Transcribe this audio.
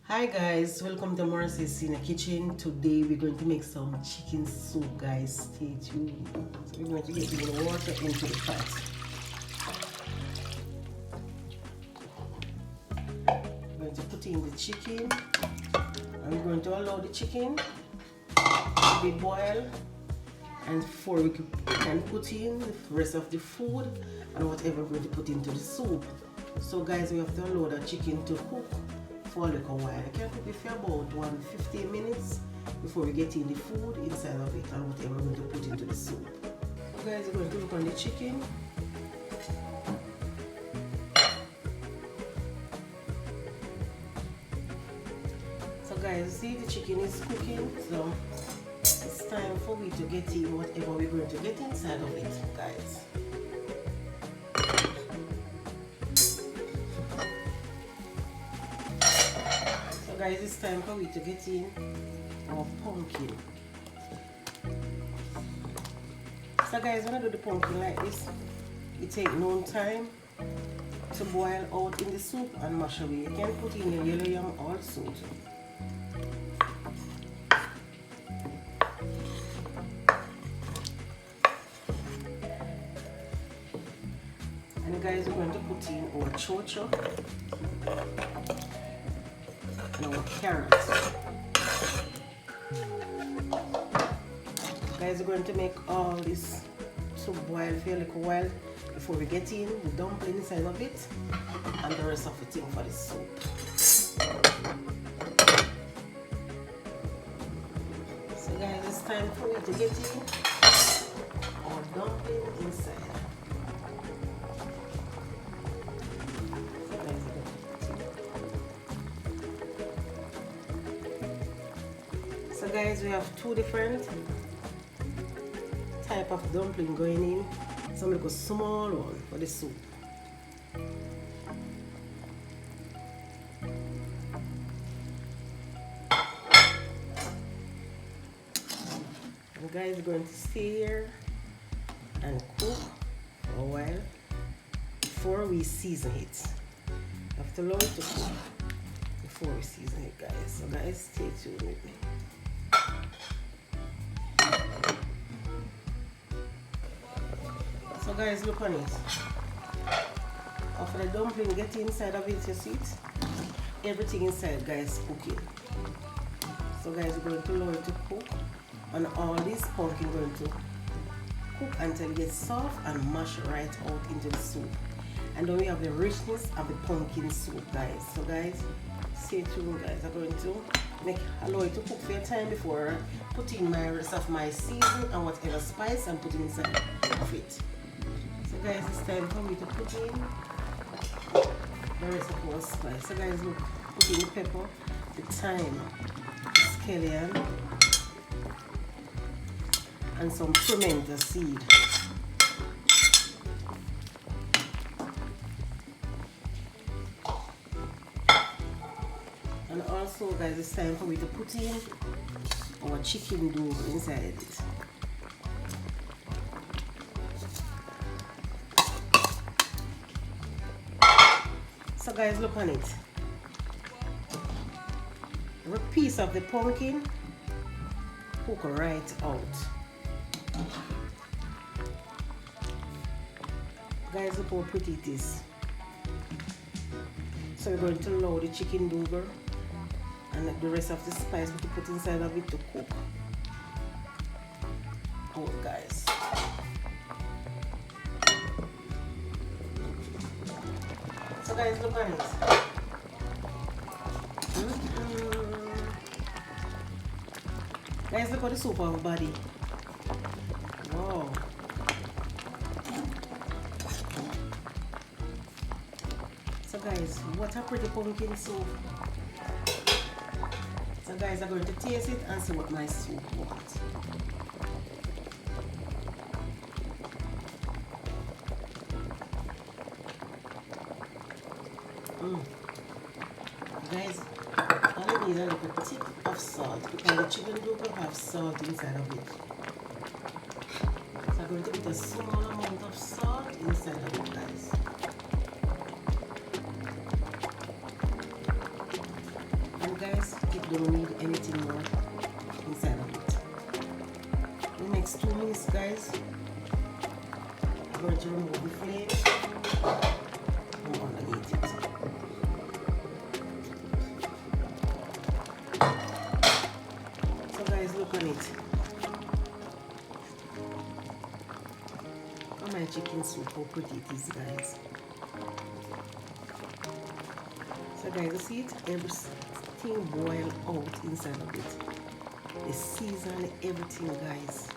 Hi guys, welcome to Morris's in the kitchen. Today we're going to make some chicken soup, guys. Stay tuned. So we're going to get the water into the pot. We're going to put in the chicken and we're going to allow the chicken to be boiled, and before we can put in the rest of the food and whatever we're going to put into the soup. So guys, we have to allow the chicken to cook for a little while. I can cook it for about 15 minutes before we get in the food inside of it and whatever we're going to put into the soup. So guys, we're going to look on the chicken. So guys, see the chicken is cooking, so it's time for we to get in whatever we're going to get inside of it, guys. So guys, it's time for we to get in our pumpkin. So guys, when I do the pumpkin like this, it takes no time to boil out in the soup and mash away. You can put in your yellow yam also. And guys, we're going to put in our chocho and our carrots. Guys, we're going to make all this to boil for a little while before we get in the dumpling inside of it and the rest of the thing for the soup. So guys, it's time for me to get in our dumpling inside. So guys, we have two different type of dumpling going in. Some little small one for the soup. And guys, we're going to stay here and cook for a while before we season it. We have to allow it to cook before we season it, guys. So guys, stay tuned with me. So guys, look on it. After the dumpling get inside of it, you see it? Everything inside, guys, cooking. So guys, we're going to allow it to cook, and all this pumpkin going to cook until it gets soft and mash right out into the soup. And then we have the richness of the pumpkin soup, guys. So guys, stay tuned, guys. I'm going to allow it to cook for a time before putting my rest of my season and whatever spice I'm putting inside of it. So guys, it's time for me to put in the rest of our spice. So guys, look, put in the pepper, the thyme, scallion, and some pimento seed. And also guys, it's time for me to put in our chicken dough inside it. So guys, look on it. A piece of the pumpkin cook right out. Guys, look how pretty it is. So we're going to allow the chicken dough and the rest of the spice we put inside of it to cook out, guys. So guys, look at it. Guys, look at the soup of body. Wow. So guys, what a pretty pumpkin soup. So guys, I'm going to taste it and see what my soup wants. Guys, all I need is a little tip of salt because the chicken dough have salt inside of it. So I'm going to put a small amount of salt inside of it, guys. guys. You don't need anything more inside of it. The next 2 minutes, guys, I'm going to remove the flame from underneath it. So guys, look on it. Oh, my chicken soup, how pretty it is, guys. So guys, you see it? Everything boil out inside of it. The season, everything, guys.